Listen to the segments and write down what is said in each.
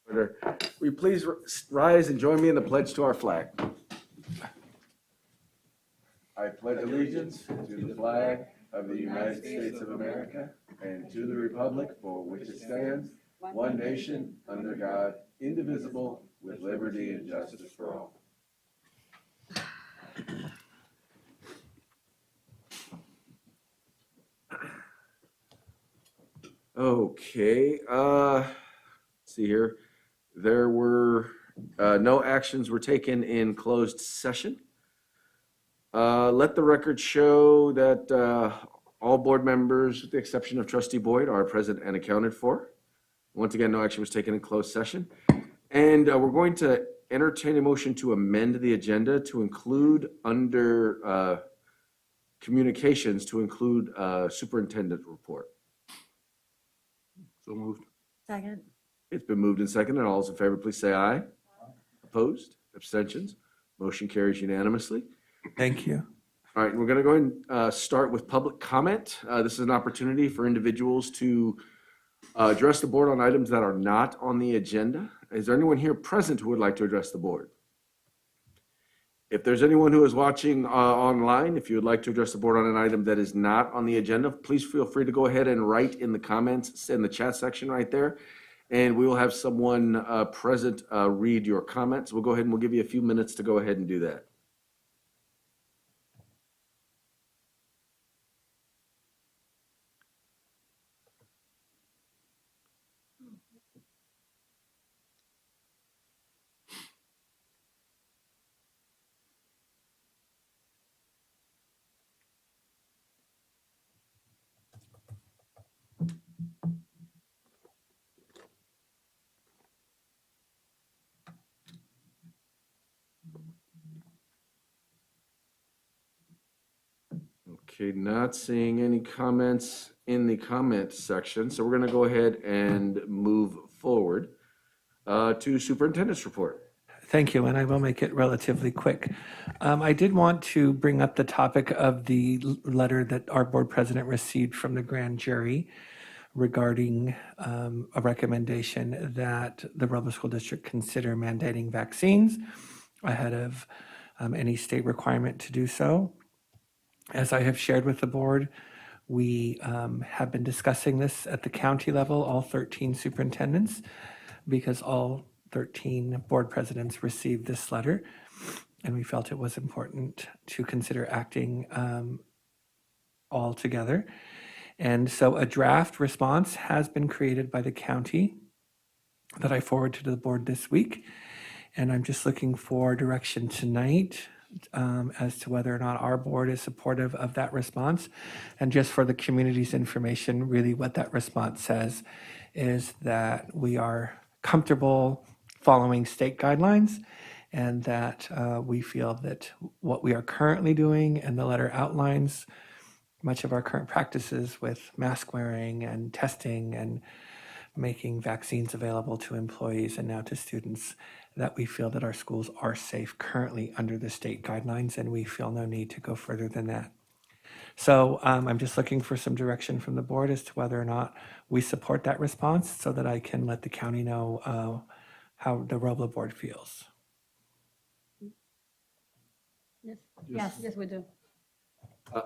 Order. Will you please rise and join me in the pledge to our flag? I pledge allegiance to the flag of the United States of America and to the republic for which it stands, one nation, under God, indivisible, with liberty and justice for all. Okay, let's see here. There were no actions were taken in closed session. Let the record show that all board members, with the exception of Trustee Boyd, are present and accounted for. Once again, no action was taken in closed session. And we're going to entertain a motion to amend the agenda to include under communications to include superintendent report. So moved. Second. It's been moved and seconded. All those in favor, please say aye. Opposed? Abstentions? Motion carries unanimously. Thank you. All right, we're going to go ahead and start with public comment. This is an opportunity for individuals to address the board on items that are not on the agenda. Is there anyone here present who would like to address the board? If there's anyone who is watching online, if you would like to address the board on an item that is not on the agenda, please feel free to go ahead and write in the comments in the chat section right there. And we will have someone present read your comments. We'll go ahead and we'll give you a few minutes to go ahead and do that. Okay, not seeing any comments in the comment section, so we're going to go ahead and move forward to superintendent's report. Thank you, and I will make it relatively quick. I did want to bring up the topic of the letter that our board president received from the grand jury regarding a recommendation that the Robla School District consider mandating vaccines ahead of any state requirement to do so. As I have shared with the board, we have been discussing this at the county level, all 13 superintendents, because all 13 board presidents received this letter, and we felt it was important to consider acting all together. And so a draft response has been created by the county that I forwarded to the board this week, and I'm just looking for direction tonight as to whether or not our board is supportive of that response. And just for the community's information, really what that response says is that we are comfortable following state guidelines and that we feel that what we are currently doing, and the letter outlines much of our current practices with mask wearing and testing and making vaccines available to employees and now to students, that we feel that our schools are safe currently under the state guidelines, and we feel no need to go further than that. So I'm just looking for some direction from the board as to whether or not we support that response so that I can let the county know how the Robla board feels. Yes, we do.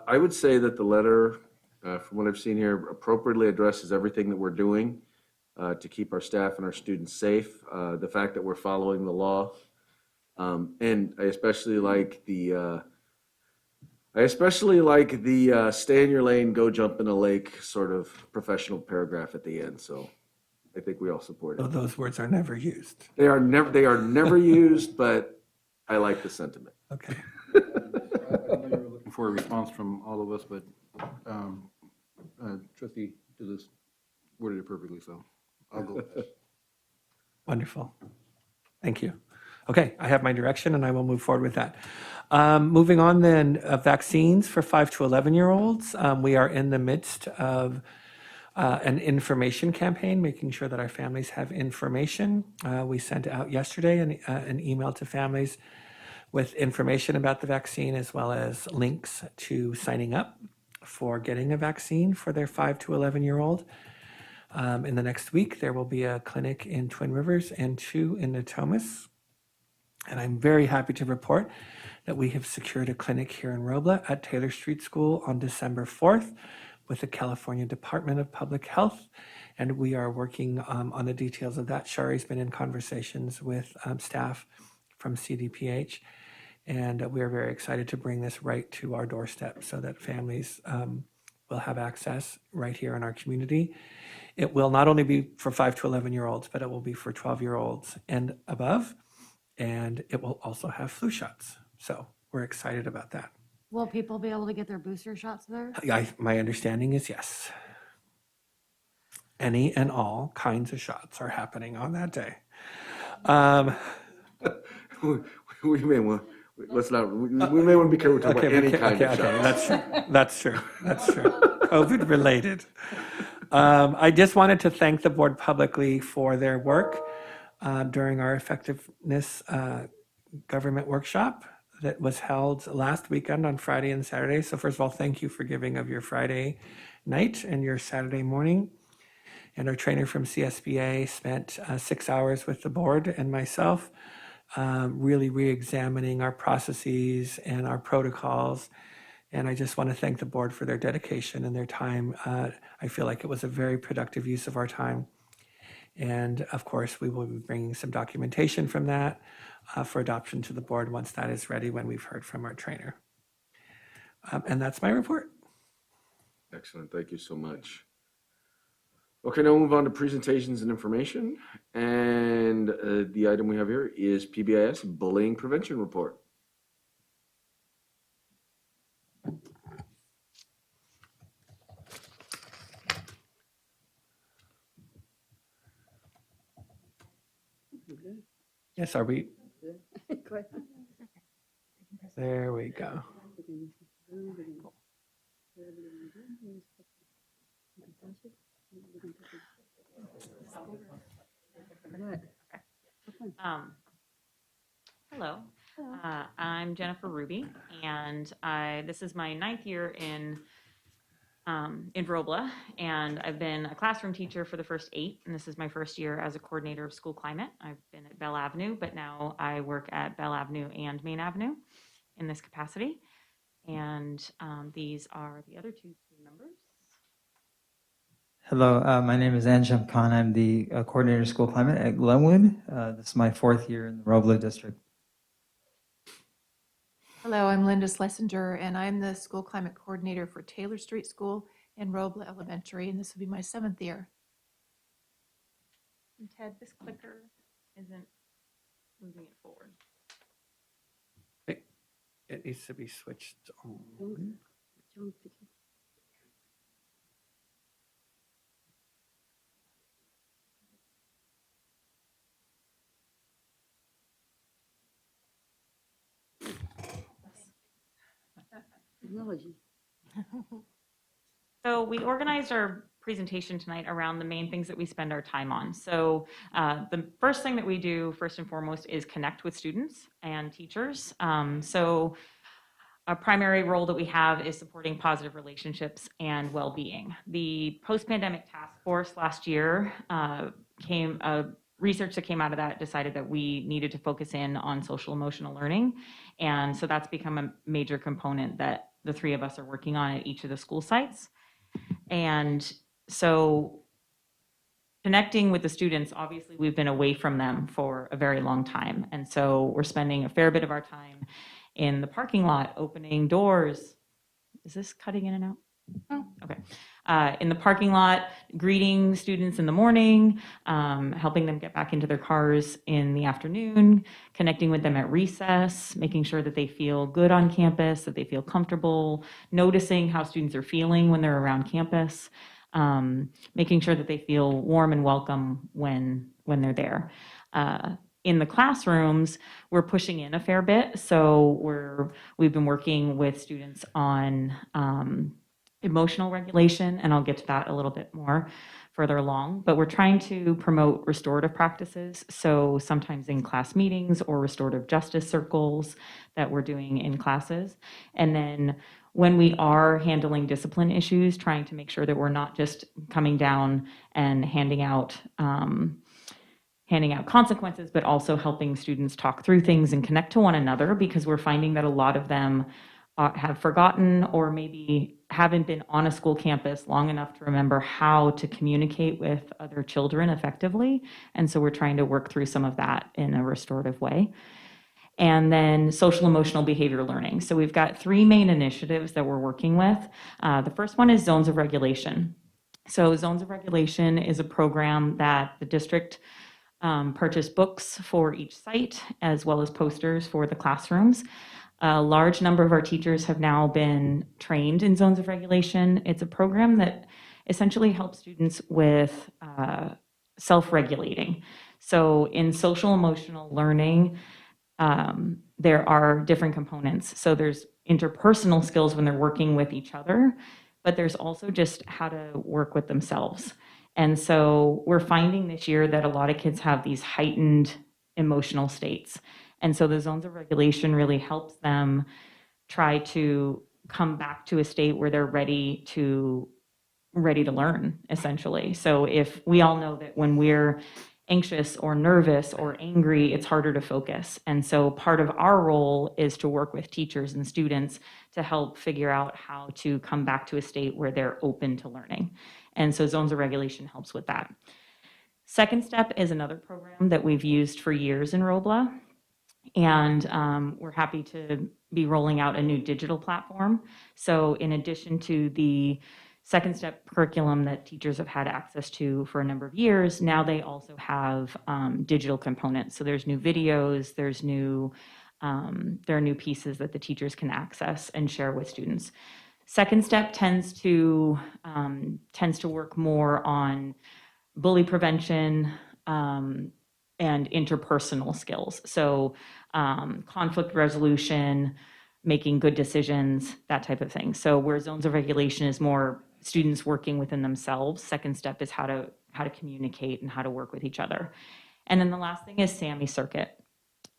I would say that the letter, from what I've seen here, appropriately addresses everything that we're doing to keep our staff and our students safe. The fact that we're following the law, and I especially like the stay in your lane, go jump in a lake sort of professional paragraph at the end. So I think we all support it. So those words are never used. They are never used, but I like the sentiment. Okay. I know you were looking for a response from all of us, but Trustee Dillis worded it perfectly, so I'll go with that. Wonderful. Thank you. Okay, I have my direction and I will move forward with that. Moving on then, vaccines for 5 to 11-year-olds. We are in the midst of an information campaign, making sure that our families have information. We sent out yesterday an email to families with information about the vaccine, as well as links to signing up for getting a vaccine for their 5 to 11-year-old. In the next week, there will be a clinic in Twin Rivers and 2 in Natomas. And I'm very happy to report that we have secured a clinic here in Robla at Taylor Street School on December 4th with the California Department of Public Health. And we are working on the details of that. Shari's been in conversations with staff from CDPH. And we are very excited to bring this right to our doorstep so that families will have access right here in our community. It will not only be for 5 to 11-year-olds, but it will be for 12-year-olds and above. And it will also have flu shots. So we're excited about that. Will people be able to get their booster shots there? My understanding is yes. Any and all kinds of shots are happening on that day. We may want, let's not, we may want to be careful talking about any kind of shot. That's true. COVID related. I just wanted to thank the board publicly for their work during our effectiveness government workshop that was held last weekend on Friday and Saturday. So first of all, thank you for giving of your Friday night and your Saturday morning. And our trainer from CSBA spent 6 hours with the board and myself, really re-examining our processes and our protocols. And I just want to thank the board for their dedication and their time. I feel like it was a very productive use of our time. And of course, we will be bringing some documentation from that for adoption to the board once that is ready, when we've heard from our trainer. And that's my report. Excellent, thank you so much. Okay, now we'll move on to presentations and information. And the item we have here is PBIS Bullying Prevention Report. Yes, are we? There we go. Hello, I'm Jennifer Ruby, and this is my 9th year in Robla, and I've been a classroom teacher for the first 8, and this is my first year as a coordinator of school climate. I've been at Bell Avenue, but now I work at Bell Avenue and Main Avenue in this capacity, and these are the other 2 team members. Hello, my name is Anjum Khan. I'm the coordinator of school climate at Glenwood. This is my 4th year in the Robla district. Hello, I'm Linda Schlesinger, and I'm the school climate coordinator for Taylor Street School and Robla Elementary, and this will be my 7th year. And Ted, this clicker isn't moving it forward. It needs to be switched on. So we organized our presentation tonight around the main things that we spend our time on. So the first thing that we do, first and foremost, is connect with students and teachers. So a primary role that we have is supporting positive relationships and well-being. The post-pandemic task force last year research that came out of that decided that we needed to focus in on social emotional learning. And so that's become a major component that the 3 of us are working on at each of the school sites. And so connecting with the students, obviously we've been away from them for a very long time. And so we're spending a fair bit of our time in the parking lot, opening doors. Is this cutting in and out? Oh, okay. In the parking lot, greeting students in the morning, helping them get back into their cars in the afternoon, connecting with them at recess, making sure that they feel good on campus, that they feel comfortable, noticing how students are feeling when they're around campus, making sure that they feel warm and welcome when they're there. In the classrooms, we're pushing in a fair bit. So we've been working with students on emotional regulation, and I'll get to that a little bit more further along, but we're trying to promote restorative practices. So sometimes in class meetings or restorative justice circles that we're doing in classes. And then when we are handling discipline issues, trying to make sure that we're not just coming down and handing out consequences, but also helping students talk through things and connect to one another, because we're finding that a lot of them have forgotten or maybe haven't been on a school campus long enough to remember how to communicate with other children effectively. And so we're trying to work through some of that in a restorative way. And then social emotional behavior learning. So we've got 3 main initiatives that we're working with. The first one is Zones of Regulation. So Zones of Regulation is a program that the district purchased books for each site, as well as posters for the classrooms. A large number of our teachers have now been trained in Zones of Regulation. It's a program that essentially helps students with self-regulating. So in social emotional learning, there are different components. So there's interpersonal skills when they're working with each other, but there's also just how to work with themselves. And so we're finding this year that a lot of kids have these heightened emotional states. And so the Zones of Regulation really helps them try to come back to a state where they're ready to learn, essentially. So if we all know that when we're anxious or nervous or angry, it's harder to focus. And so part of our role is to work with teachers and students to help figure out how to come back to a state where they're open to learning. And so Zones of Regulation helps with that. Second Step is another program that we've used for years in Robla. And we're happy to be rolling out a new digital platform. So in addition to the Second Step curriculum that teachers have had access to for a number of years, now they also have digital components. So there's new videos, there are new pieces that the teachers can access and share with students. Second Step tends to work more on bully prevention and interpersonal skills. So conflict resolution, making good decisions, that type of thing. So where Zones of Regulation is more students working within themselves, Second Step is how to communicate and how to work with each other. And then the last thing is Sammy Circuit.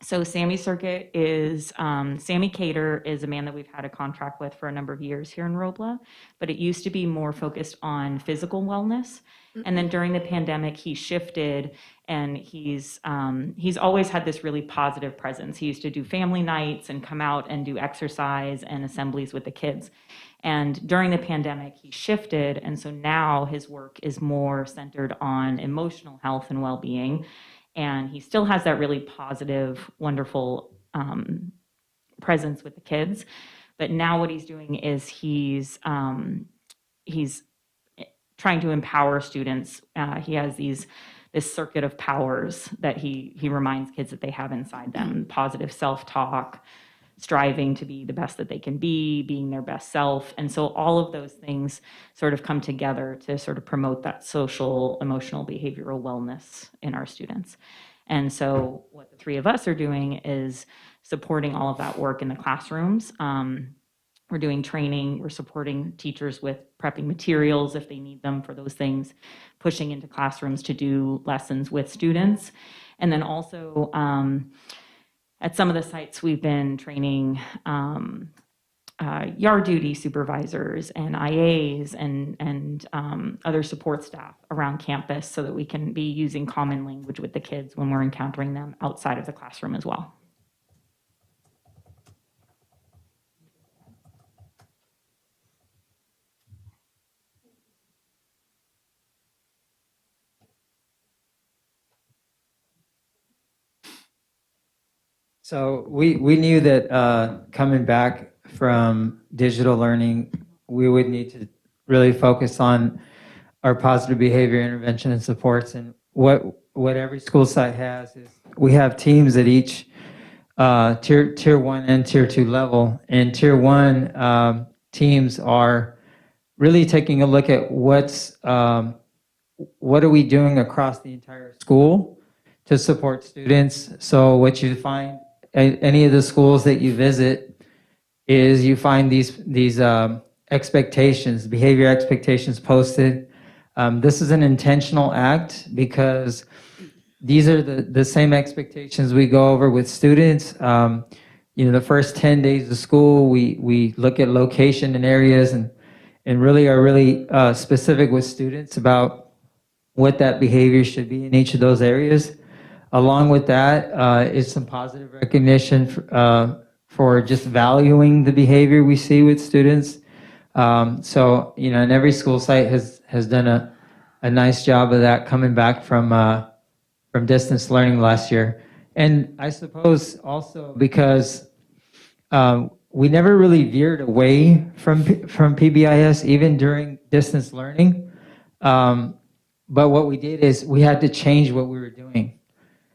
So Sammy Circuit is, Sammy Cater is a man that we've had a contract with for a number of years here in Robla, but it used to be more focused on physical wellness. And then during the pandemic, he shifted, and he's always had this really positive presence. He used to do family nights and come out and do exercise and assemblies with the kids. And during the pandemic, he shifted, and so now his work is more centered on emotional health and well-being. And he still has that really positive, wonderful presence with the kids. But now what he's doing is he's trying to empower students. He has this circuit of powers that he reminds kids that they have inside them: positive self-talk, striving to be the best that they can be, being their best self. And so all of those things sort of come together to sort of promote that social, emotional, behavioral wellness in our students. And so what the 3 of us are doing is supporting all of that work in the classrooms. We're doing training, we're supporting teachers with prepping materials if they need them for those things, pushing into classrooms to do lessons with students. And then also at some of the sites, we've been training yard duty supervisors and IAs and other support staff around campus so that we can be using common language with the kids when we're encountering them outside of the classroom as well. So we knew that coming back from digital learning, we would need to really focus on our positive behavior intervention and supports. And what every school site has is we have teams at each tier 1 and tier 2 level. And tier 1 teams are really taking a look at what are we doing across the entire school to support students. So what you find at any of the schools that you visit is you find these expectations, behavior expectations posted. This is an intentional act because these are the same expectations we go over with students. the first 10 days of school, we look at location and areas and really are really specific with students about what that behavior should be in each of those areas. Along with that is some positive recognition for just valuing the behavior we see with students. So, and every school site has done a nice job of that coming back from distance learning last year. And I suppose also because we never really veered away from PBIS, even during distance learning. But what we did is we had to change what we were doing.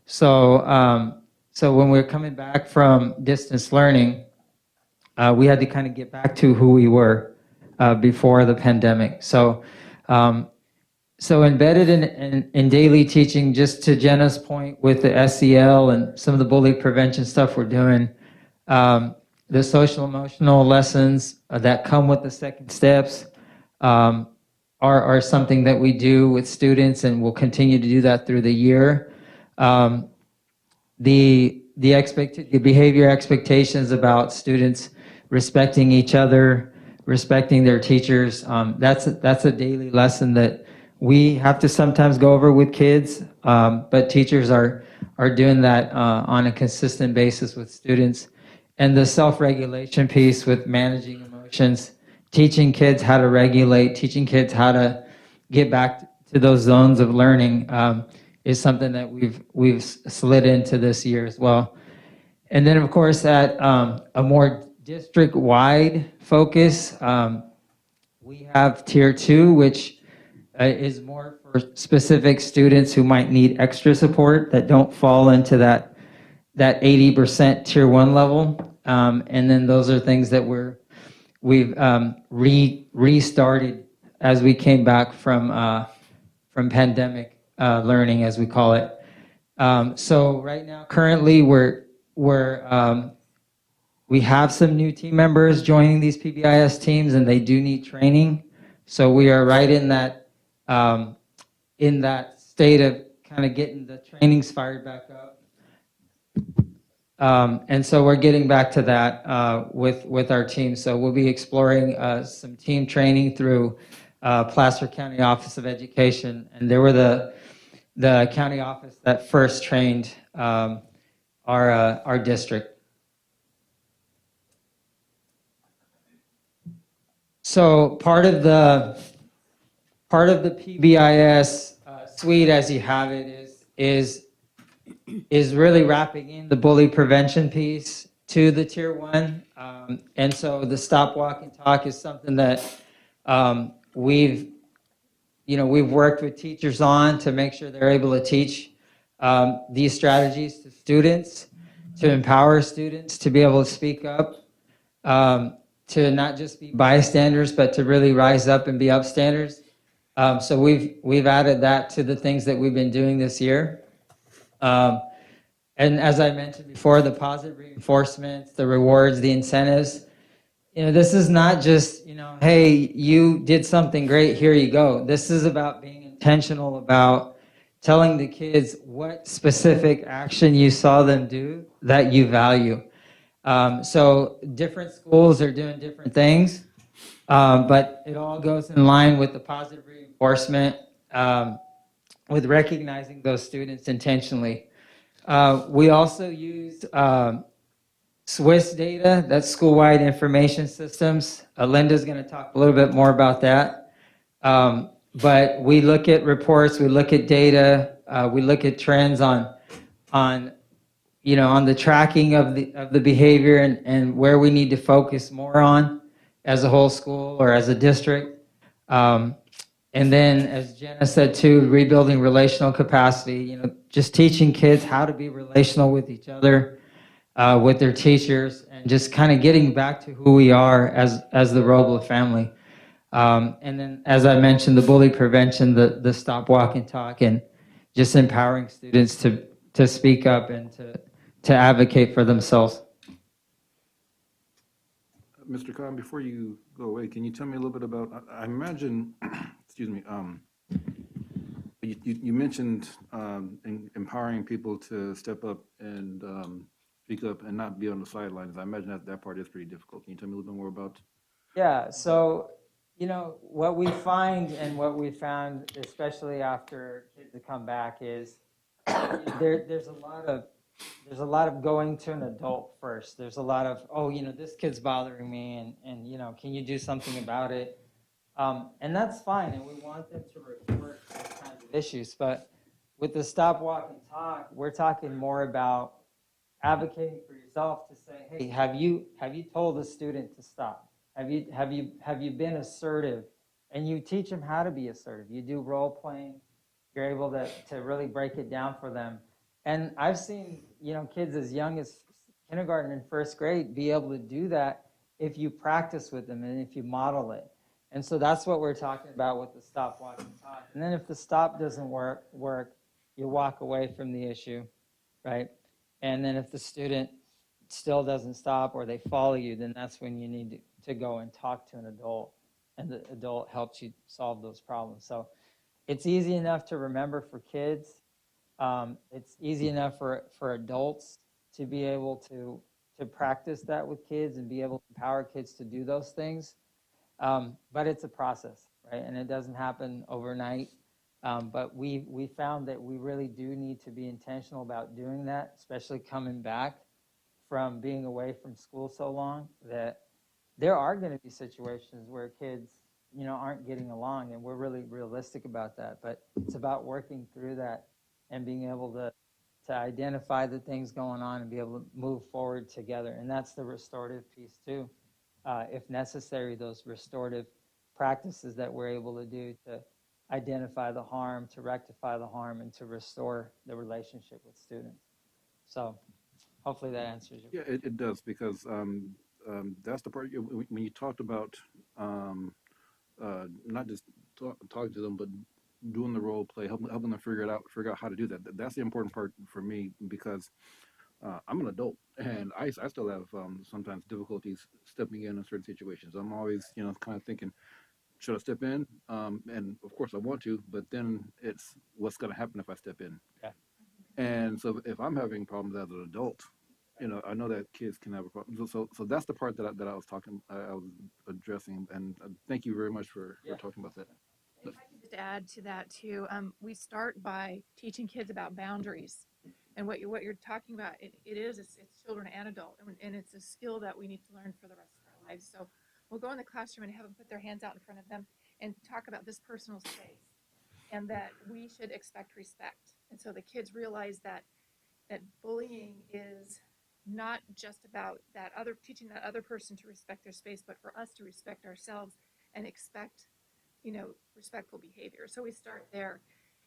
So, so when we were coming back from distance learning, we had to kind of get back to who we were before the pandemic. So, so embedded in daily teaching, just to Jenna's point with the SEL and some of the bully prevention stuff we're doing, the social emotional lessons that come with the second steps are something that we do with students, and we'll continue to do that through the year. The behavior expectations about students respecting each other, respecting their teachers, that's a daily lesson that we have to sometimes go over with kids, but teachers are doing that on a consistent basis with students. And the self-regulation piece with managing emotions, teaching kids how to regulate, teaching kids how to get back to those zones of learning is something that we've slid into this year as well. And then, of course, at a more district-wide focus, we have Tier 2, which is more for specific students who might need extra support that don't fall into that 80% Tier 1 level. And then those are things that we've restarted as we came back from pandemic learning, as we call it. So right now, currently, we have some new team members joining these PBIS teams, and they do need training. So we are right in that state of kind of getting the trainings fired back up. And so we're getting back to that with our team. So we'll be exploring some team training through Placer County Office of Education, and they were the county office that first trained our district. So part of the PBIS suite, as you have it, is really wrapping in the bully prevention piece to the Tier 1. And so the stop, walk, and talk is something that we've worked with teachers on to make sure they're able to teach these strategies to students, to empower students to be able to speak up, to not just be bystanders, but to really rise up and be upstanders. So we've added that to the things that we've been doing this year. And as I mentioned before, the positive reinforcements, the rewards, the incentives, this is not just, hey, you did something great, here you go. This is about being intentional about telling the kids what specific action you saw them do that you value. So different schools are doing different things, but it all goes in line with the positive reinforcement, with recognizing those students intentionally. We also used Swiss data, that's school-wide information systems. Linda's going to talk a little bit more about that. But we look at reports, we look at data, we look at trends on the tracking of the behavior and where we need to focus more on as a whole school or as a district. And then, as Jenna said too, rebuilding relational capacity, just teaching kids how to be relational with each other, with their teachers, and just kind of getting back to who we are as the Robla family. And then, as I mentioned, the bully prevention, the stop, walk, and talk, and just empowering students to speak up and to advocate for themselves. Mr. Khan, before you go away, can you tell me a little bit about, I imagine, excuse me, you mentioned empowering people to step up and speak up and not be on the sidelines. I imagine that part is pretty difficult. Can you tell me a little bit more about? Yeah, so, what we find and what we found, especially after kids have come back, is there's a lot of going to an adult first. There's a lot of, oh, this kid's bothering me, and can you do something about it? And that's fine, and we want them to report those kinds of issues. But with the stop, walk, and talk, we're talking more about advocating for yourself to say, hey, have you told the student to stop? Have you been assertive? And you teach them how to be assertive. You do role playing. You're able to really break it down for them. And I've seen kids as young as kindergarten and first grade be able to do that if you practice with them and if you model it. And so that's what we're talking about with the stop, walk, and talk. And then if the stop doesn't work, you walk away from the issue, right? And then if the student still doesn't stop or they follow you, then that's when you need to go and talk to an adult, and the adult helps you solve those problems. So it's easy enough to remember for kids. It's easy enough for adults to be able to practice that with kids and be able to empower kids to do those things. But it's a process, right? And it doesn't happen overnight. But we found that we really do need to be intentional about doing that, especially coming back from being away from school so long, that there are going to be situations where kids, aren't getting along, and we're really realistic about that. But it's about working through that and being able to identify the things going on and be able to move forward together. And that's the restorative piece too. If necessary, those restorative practices that we're able to do to identify the harm, to rectify the harm, and to restore the relationship with students. So hopefully that answers your Yeah, it does, because that's the part when you talked about not just talking to them, but doing the role play, helping them figure out how to do that. That's the important part for me, because I'm an adult, and I still have sometimes difficulties stepping in certain situations. I'm always, kind of thinking, should I step in? And of course I want to, but then it's what's going to happen if I step in. Yeah. And so if I'm having problems as an adult, I know that kids can have a problem. So that's the part that I was I was addressing, and thank you very much for talking about that. If I could just add to that too, we start by teaching kids about boundaries. And what you're talking about, it's children and adult, and it's a skill that we need to learn for the rest of our lives. So we'll go in the classroom and have them put their hands out in front of them and talk about this personal space, and that we should expect respect. And so the kids realize that bullying is not just about teaching that other person to respect their space, but for us to respect ourselves and expect respectful behavior. So we start there.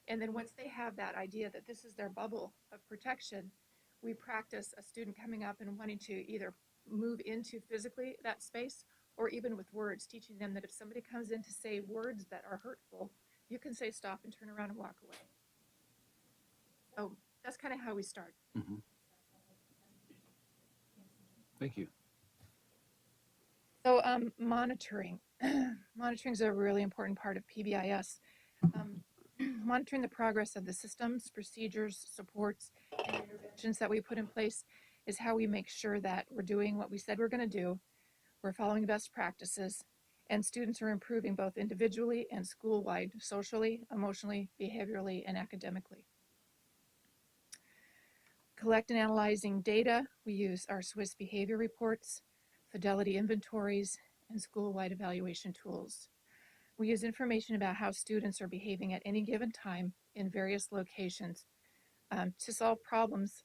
And then once they have that idea that this is their bubble of protection, we practice a student coming up and wanting to either move into physically that space, or even with words, teaching them that if somebody comes in to say words that are hurtful, you can say stop and turn around and walk away. So that's kind of how we start. Hmm. Thank you. So monitoring. Monitoring is a really important part of PBIS. Monitoring the progress of the systems, procedures, supports, and interventions that we put in place is how we make sure that we're doing what we said we're going to do, we're following best practices, and students are improving both individually and school-wide, socially, emotionally, behaviorally, and academically. Collect and analyzing data, we use our Swiss behavior reports, fidelity inventories, and school-wide evaluation tools. We use information about how students are behaving at any given time in various locations to solve problems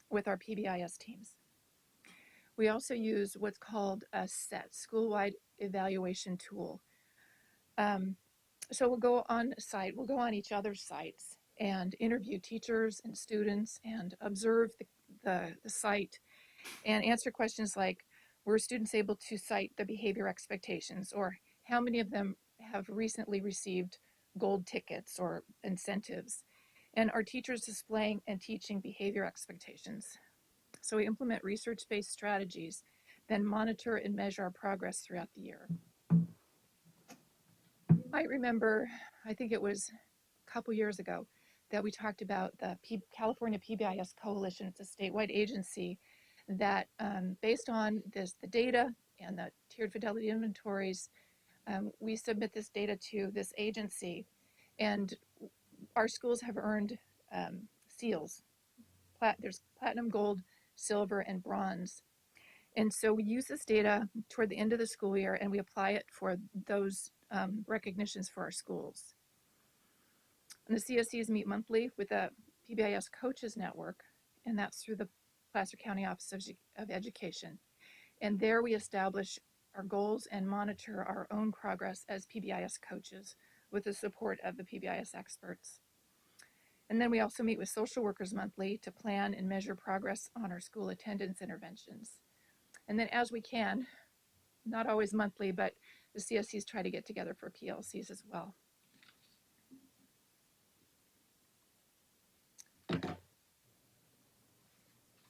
with our PBIS teams. We also use what's called a SET, school-wide evaluation tool. So we'll go on each other's sites and interview teachers and students and observe the site and answer questions like, were students able to cite the behavior expectations, or how many of them have recently received gold tickets or incentives, and are teachers displaying and teaching behavior expectations? So we implement research-based strategies, then monitor and measure our progress throughout the year. You might remember, I think it was a couple years ago, that we talked about the California PBIS Coalition. It's a statewide agency that based on the data and the tiered fidelity inventories, we submit this data to this agency, and our schools have earned seals. There's platinum, gold, silver, and bronze. And so we use this data toward the end of the school year, and we apply it for those recognitions for our schools. And the CSCs meet monthly with the PBIS Coaches Network, and that's through the Placer County Office of Education. And there we establish our goals and monitor our own progress as PBIS coaches with the support of the PBIS experts. And then we also meet with social workers monthly to plan and measure progress on our school attendance interventions. And then as we can, not always monthly, but the CSCs try to get together for PLCs as well.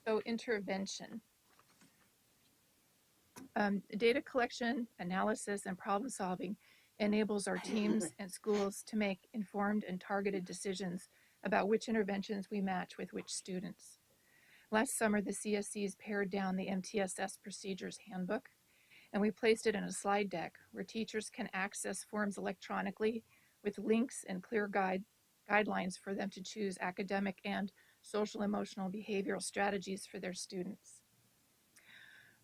So intervention. Data collection, analysis, and problem solving enables our teams and schools to make informed and targeted decisions about which interventions we match with which students. Last summer, the CSCs pared down the MTSS procedures handbook, and we placed it in a slide deck where teachers can access forms electronically with links and clear guidelines for them to choose academic and social, emotional, behavioral strategies for their students.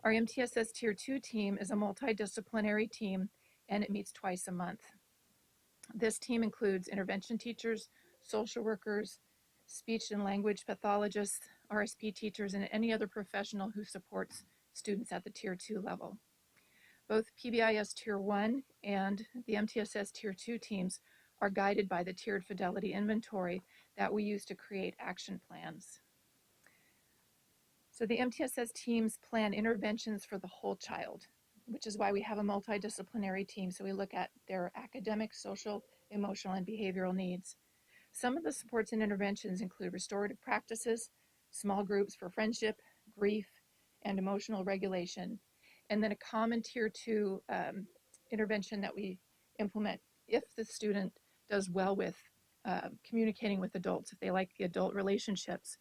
Our MTSS Tier 2 team is a multidisciplinary team, and it meets twice a month. This team includes intervention teachers, social workers, speech and language pathologists, RSP teachers, and any other professional who supports students at the Tier 2 level. Both PBIS Tier 1 and the MTSS Tier 2 teams are guided by the tiered fidelity inventory that we use to create action plans. So the MTSS teams plan interventions for the whole child, which is why we have a multidisciplinary team. So we look at their academic, social, emotional, and behavioral needs. Some of the supports and interventions include restorative practices, small groups for friendship, grief, and emotional regulation, and then a common Tier 2 intervention that we implement if the student does well with communicating with adults, if they like the adult relationships.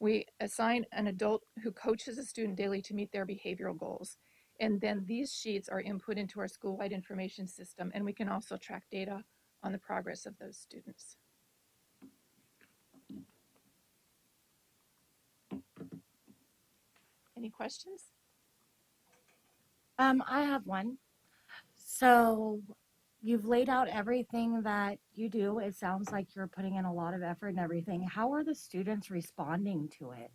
We assign an adult who coaches a student daily to meet their behavioral goals. And then these sheets are input into our school-wide information system, and we can also track data on the progress of those students. Any questions? I have one. So you've laid out everything that you do. It sounds like you're putting in a lot of effort and everything. How are the students responding to it?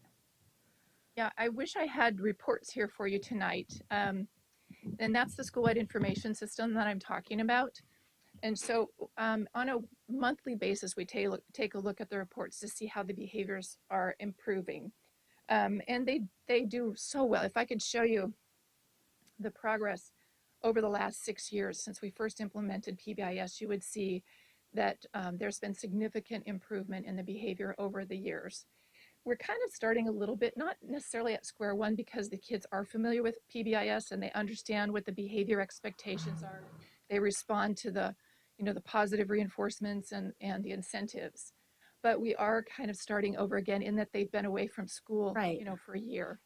Yeah, I wish I had reports here for you tonight. And that's the school-wide information system that I'm talking about. And so on a monthly basis, we take a look at the reports to see how the behaviors are improving. And they do so well. If I could show you the progress over the last 6 years since we first implemented PBIS, you would see that there's been significant improvement in the behavior over the years. We're kind of starting a little bit, not necessarily at square one, because the kids are familiar with PBIS and they understand what the behavior expectations are. They respond to the positive reinforcements and the incentives. But we are kind of starting over again in that they've been away from school, Right. For a year.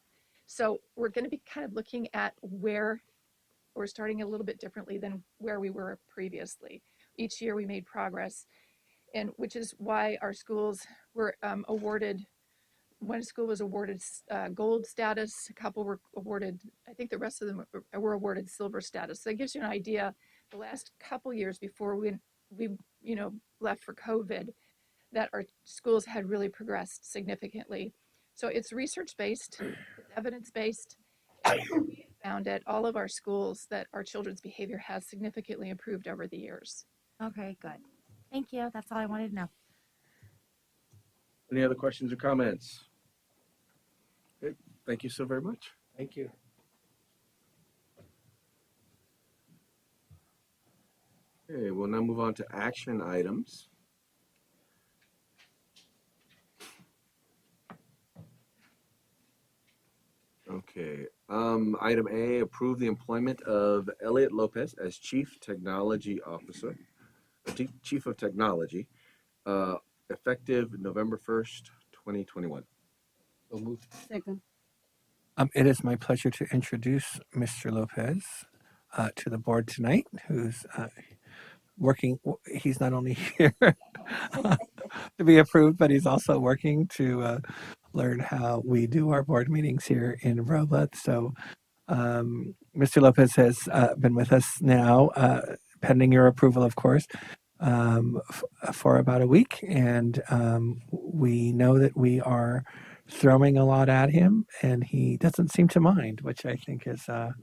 So we're going to be kind of looking at where we're starting a little bit differently than where we were previously. Each year we made progress, and which is why our schools were awarded. One school was awarded gold status. A couple were awarded, I think the rest of them were awarded silver status. So that gives you an idea. The last couple years before we left for COVID, that our schools had really progressed significantly. So it's research-based, it's evidence-based. We found at all of our schools that our children's behavior has significantly improved over the years. Okay, good. Thank you. That's all I wanted to know. Any other questions or comments? Okay, thank you so very much. Thank you. Okay, we'll now move on to action items. Okay, item A, approve the employment of Elliot Lopez as Chief Technology Officer, Chief of Technology, effective November 1st, 2021. So moved. Second. It is my pleasure to introduce Mr. Lopez to the board tonight, who's working. He's not only here to be approved, but he's also working to learn how we do our board meetings here in Robla. So Mr. Lopez has been with us now, pending your approval, of course, for about a week. And we know that we are throwing a lot at him, and he doesn't seem to mind, which I think is a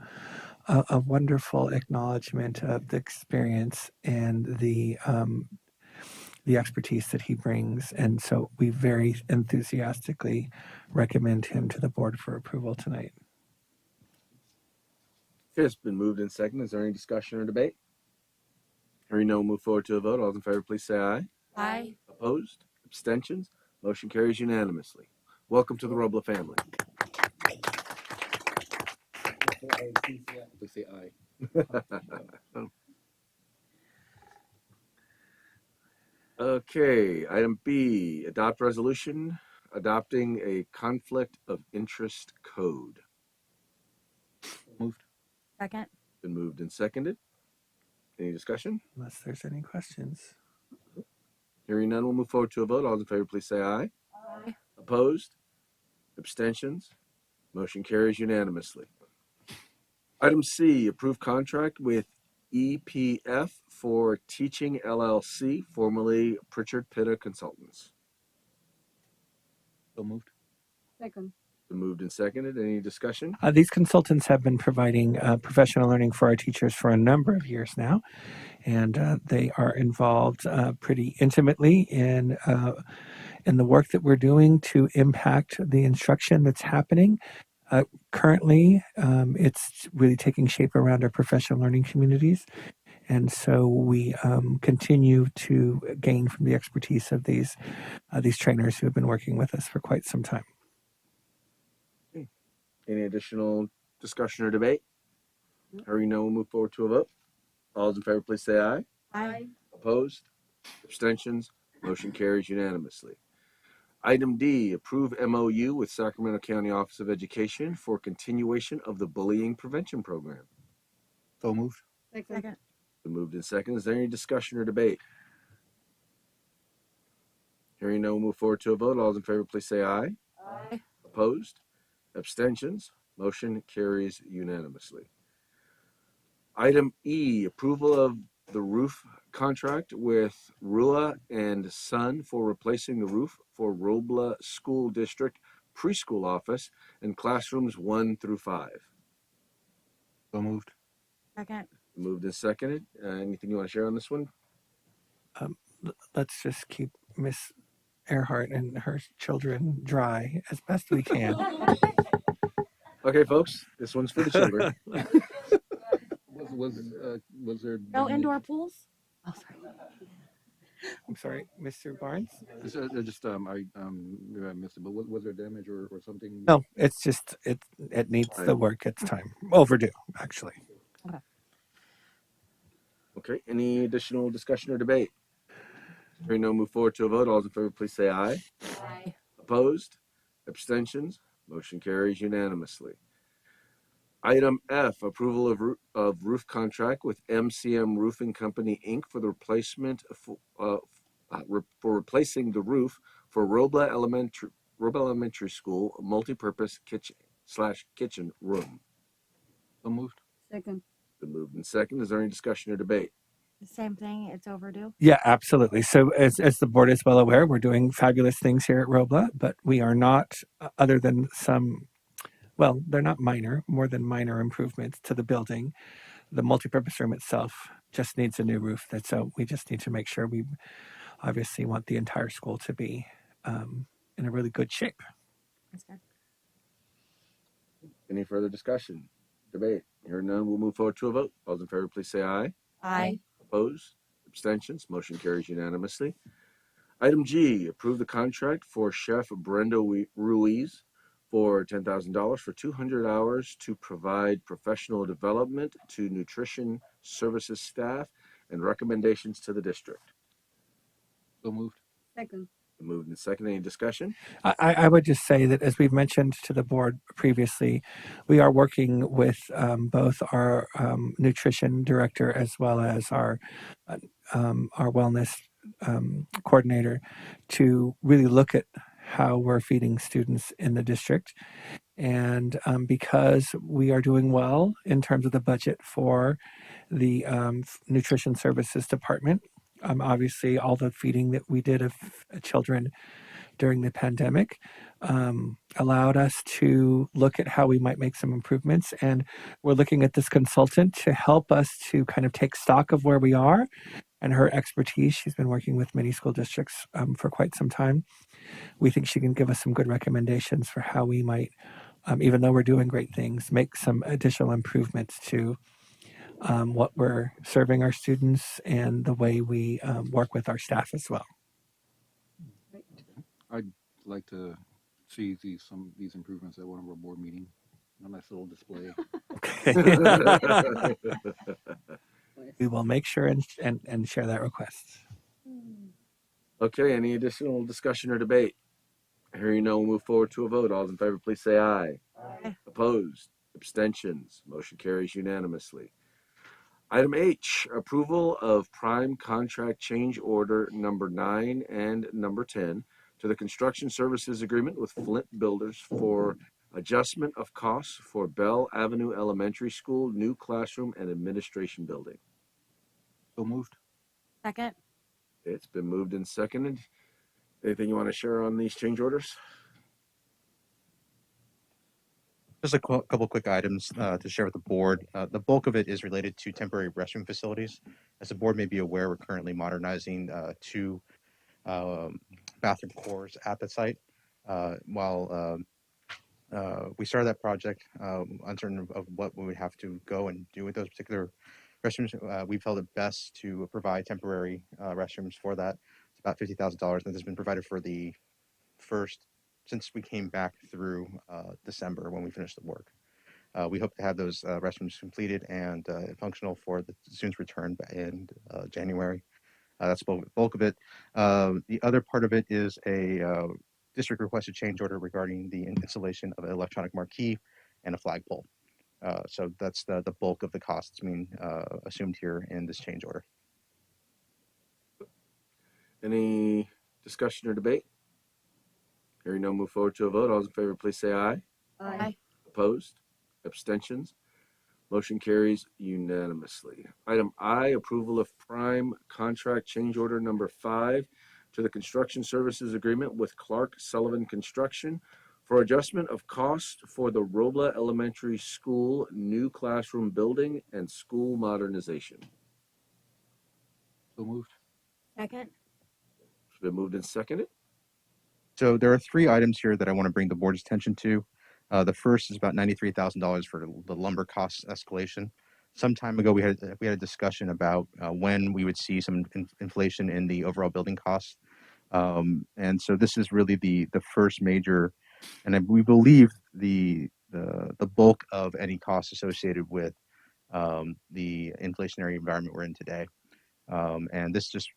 wonderful acknowledgement of the experience and the expertise that he brings. And so we very enthusiastically recommend him to the board for approval tonight. Okay, it's been moved and seconded. Is there any discussion or debate? Hearing no, we'll move forward to a vote. All those in favor, please say aye. Aye. Opposed? Abstentions? Motion carries unanimously. Welcome to the Robla family. They say aye. Okay, item B, adopt resolution adopting a conflict of interest code. Moved. Second. Been moved and seconded. Any discussion? Unless there's any questions. Hearing none, we'll move forward to a vote. All those in favor, please say aye. Aye. Opposed? Abstentions? Motion carries unanimously. Item C, approve contract with EPF for Teaching LLC, formerly Pritchard Pitta Consultants. So moved. Second. Been moved and seconded. Any discussion? These consultants have been providing professional learning for our teachers for a number of years now, and they are involved pretty intimately in the work that we're doing to impact the instruction that's happening. Currently, it's really taking shape around our professional learning communities, and so we continue to gain from the expertise of these trainers who have been working with us for quite some time. Any additional discussion or debate? Hearing none, we'll move forward to a vote. All those in favor, please say aye. Aye. Opposed? Abstentions? Motion carries unanimously. Item D, approve MOU with Sacramento County Office of Education for continuation of the bullying prevention program. So moved. Second. Second. Been moved in second. Is there any discussion or debate? Hearing none, we'll move forward to a vote. All those in favor, please say aye. Aye. Opposed? Abstentions? Motion carries unanimously. Item E, approval of the roof contract with Rua and Son for replacing the roof for Robla School District preschool office and classrooms 1 through 5. So moved. Second. Moved and seconded. Anything you want to share on this one? Let's just keep Miss Earhart and her children dry as best we can. Okay, folks, this one's for the children. Was there No indoor pools? Oh, sorry. I'm sorry, Mr. Barnes? just maybe I missed it, but was there damage or something? No, it's just it needs the work. It's time overdue, actually. Okay, any additional discussion or debate? Hearing no, move forward to a vote. All those in favor, please say aye. Aye. Opposed? Abstentions? Motion carries unanimously. Item F, approval of roof contract with MCM Roofing Company, Inc. for the replacement for replacing the roof for Robla Elementary School multipurpose kitchen room. So moved. Second. Been moved and second. Is there any discussion or debate? The same thing. It's overdue. Yeah, absolutely. So as the board is well aware, we're doing fabulous things here at Robla, but we are not, other than some, well, they're not minor, more than minor improvements to the building. The multipurpose room itself just needs a new roof. So we just need to make sure we obviously want the entire school to be in a really good shape. That's good. Any further discussion? Debate? Hearing none, we'll move forward to a vote. All those in favor, please say aye. Aye. Opposed? Abstentions? Motion carries unanimously. Item G, approve the contract for Chef Brenda Ruiz for $10,000 for 200 hours to provide professional development to nutrition services staff and recommendations to the district. So moved. Second. Moved and seconded. Any discussion? I would just say that, as we've mentioned to the board previously, we are working with both our nutrition director as well as our wellness coordinator to really look at how we're feeding students in the district. And because we are doing well in terms of the budget for the nutrition services department, obviously all the feeding that we did of children during the pandemic allowed us to look at how we might make some improvements. And we're looking at this consultant to help us to kind of take stock of where we are and her expertise. She's been working with many school districts for quite some time. We think she can give us some good recommendations for how we might, even though we're doing great things, make some additional improvements to what we're serving our students and the way we work with our staff as well. I'd like to see some of these improvements at one of our board meetings. A nice little display. We will make sure and share that request. Okay, any additional discussion or debate? Hearing none, we'll move forward to a vote. All those in favor, please say aye. Aye. Opposed? Abstentions? Motion carries unanimously. Item H, approval of prime contract change order number 9 and number 10 to the construction services agreement with Flint Builders for adjustment of costs for Bell Avenue Elementary School new classroom and administration building. So moved. Second. It's been moved and seconded. Anything you want to share on these change orders? Just a couple quick items to share with the board. The bulk of it is related to temporary restroom facilities. As the board may be aware, we're currently modernizing 2 bathroom cores at the site. While we started that project, uncertain of what we would have to go and do with those particular restrooms, we felt it best to provide temporary restrooms for that. It's about $50,000, and this has been provided for the first since we came back through December when we finished the work. We hope to have those restrooms completed and functional for the students' return in January. That's the bulk of it. The other part of it is a district requested change order regarding the installation of an electronic marquee and a flagpole. So that's the bulk of the costs being assumed here in this change order. Any discussion or debate? Hearing none, move forward to a vote. All those in favor, please say aye. Aye. Opposed? Abstentions? Motion carries unanimously. Item I, approval of prime contract change order number 5 to the construction services agreement with Clark Sullivan Construction for adjustment of cost for the Robla Elementary School new classroom building and school modernization. So moved. Second. It's been moved and seconded. So there are 3 items here that I want to bring the board's attention to. The first is about $93,000 for the lumber cost escalation. Some time ago, we had a discussion about when we would see some inflation in the overall building costs, and so this is really the first major, and we believe the bulk of any costs associated with the inflationary environment we're in today. And this just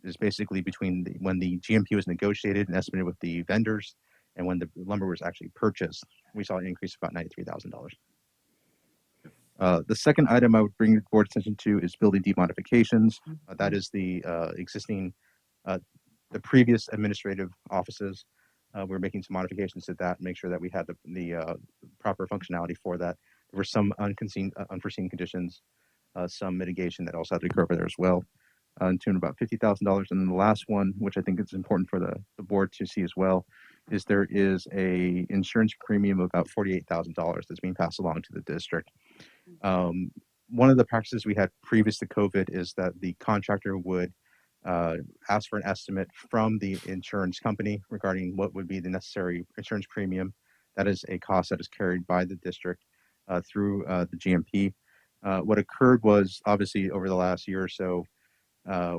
is basically between when the GMP was negotiated and estimated with the vendors and when the lumber was actually purchased. We saw an increase of about $93,000. The second item I would bring the board's attention to is building demodifications. That is the existing, the previous administrative offices. We're making some modifications to that, make sure that we had the proper functionality for that. There were some unforeseen conditions, some mitigation that also had to occur over there as well, in tune about $50,000. And then the last one, which I think is important for the board to see as well, is there is a insurance premium of about $48,000 that's being passed along to the district. One of the practices we had previous to COVID is that the contractor would ask for an estimate from the insurance company regarding what would be the necessary insurance premium. That is a cost that is carried by the district through the GMP. What occurred was obviously over the last year or so,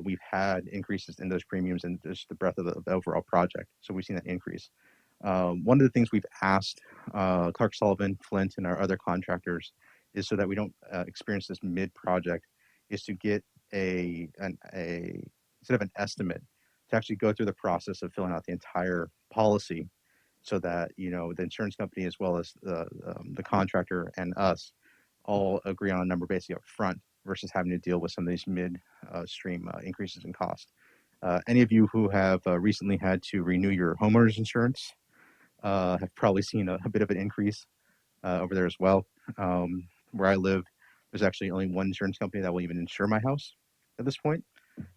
we've had increases in those premiums and just the breadth of the overall project. So we've seen that increase. One of the things we've asked Clark Sullivan, Flint, and our other contractors is so that we don't experience this mid-project, is to get instead of an estimate, to actually go through the process of filling out the entire policy so that, the insurance company as well as the contractor and us all agree on a number basically up front versus having to deal with some of these mid-stream increases in cost. Any of you who have recently had to renew your homeowner's insurance have probably seen a bit of an increase over there as well. Where I live, there's actually only one insurance company that will even insure my house at this point.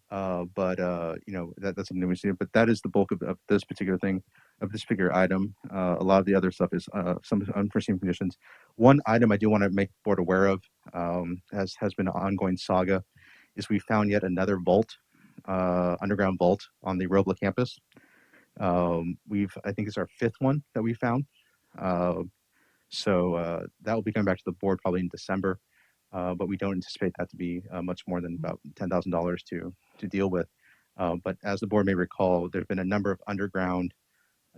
That's something we see. But that is the bulk of this particular thing, of this particular item. A lot of the other stuff is some unforeseen conditions. One item I do want to make the board aware of, as has been an ongoing saga, is we found yet another vault, underground vault on the Robla campus. I think it's our fifth one that we found. That will be coming back to the board probably in December. But we don't anticipate that to be much more than about $10,000 to deal with. But as the board may recall, there have been a number of underground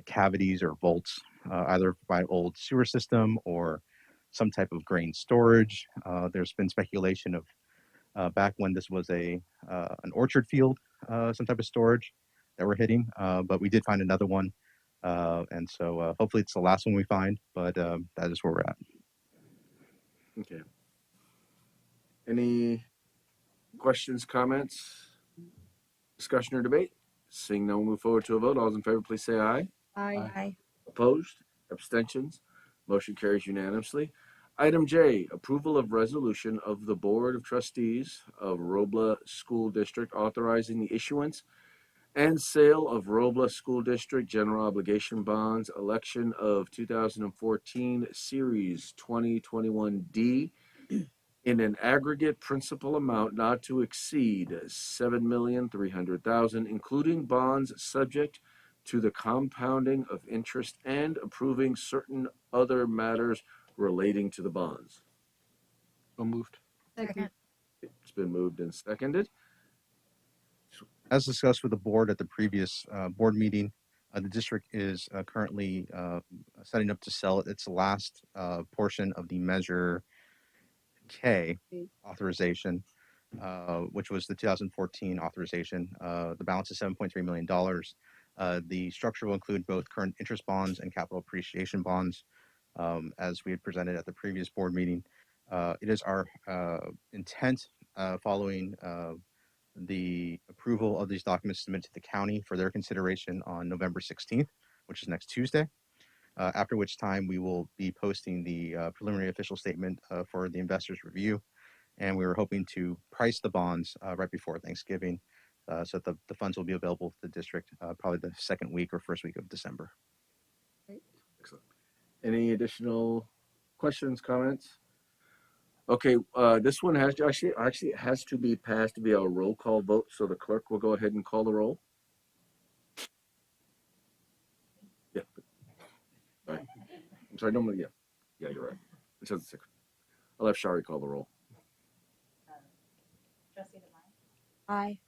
cavities or vaults, either by old sewer system or some type of grain storage. There's been speculation of back when this was an orchard field, some type of storage that we're hitting. But we did find another one. Hopefully it's the last one we find, but that is where we're at. Okay. Any questions, comments, discussion, or debate? Seeing none, we'll move forward to a vote. All those in favor, please say aye. Aye. Opposed? Abstentions? Motion carries unanimously. Item J, approval of resolution of the Board of Trustees of Robla School District authorizing the issuance and sale of Robla School District General Obligation Bonds, election of 2014 Series 2021D in an aggregate principal amount not to exceed $7,300,000, including bonds subject to the compounding of interest and approving certain other matters relating to the bonds. So moved. Second. It's been moved and seconded. As discussed with the board at the previous board meeting, the district is currently setting up to sell its last portion of the Measure K authorization, which was the 2014 authorization. The balance is $7.3 million. The structure will include both current interest bonds and capital appreciation bonds, as we had presented at the previous board meeting. It is our intent, following the approval of these documents submitted to the county for their consideration on November 16th, which is next Tuesday, after which time we will be posting the preliminary official statement for the investors' review. And we were hoping to price the bonds right before Thanksgiving, so that the funds will be available to the district probably the second week or first week of December. Excellent. Any additional questions, comments? Okay, this one has to actually it has to be passed via a roll call vote, so the clerk will go ahead and call the roll. Yeah. All right. I'm sorry, normally, yeah, you're right. It says it's 6. I'll have Shari call the roll. Trustee Devine, Aye.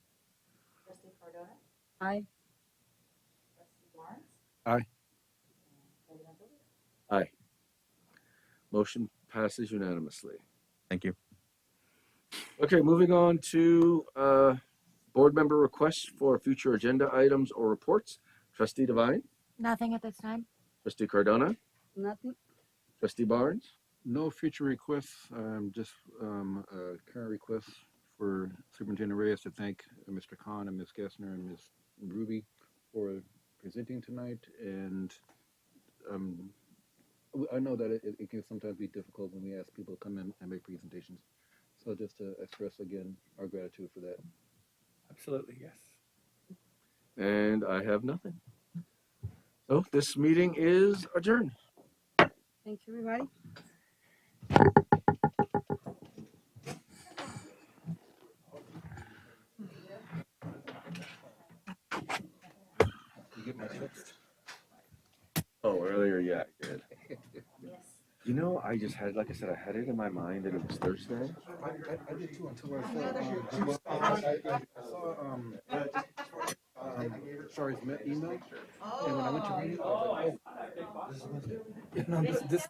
Trustee Cardona, Aye. Trustee Lawrence. Aye. And President Bowie. Aye. Motion passes unanimously. Thank you. Okay, moving on to board member requests for future agenda items or reports. Trustee Devine, Nothing at this time. Trustee Cardona, Nothing. Trustee Barnes. No future requests, just current requests for Superintendent Reyes to thank Mr. Khan and Ms. Gessner and Ms. Ruby for presenting tonight. And I know that it can sometimes be difficult when we ask people to come in and make presentations. So just to express again our gratitude for that. Absolutely, yes. And I have nothing. So this meeting is adjourned. Thanks, everybody. You get my text? Oh, earlier, yeah, I did. You know, I just had, like I said, I had it in my mind that it was Thursday. I did too until I saw Shari's email, and when I went to read it, I was like, oh, this is Wednesday. No, this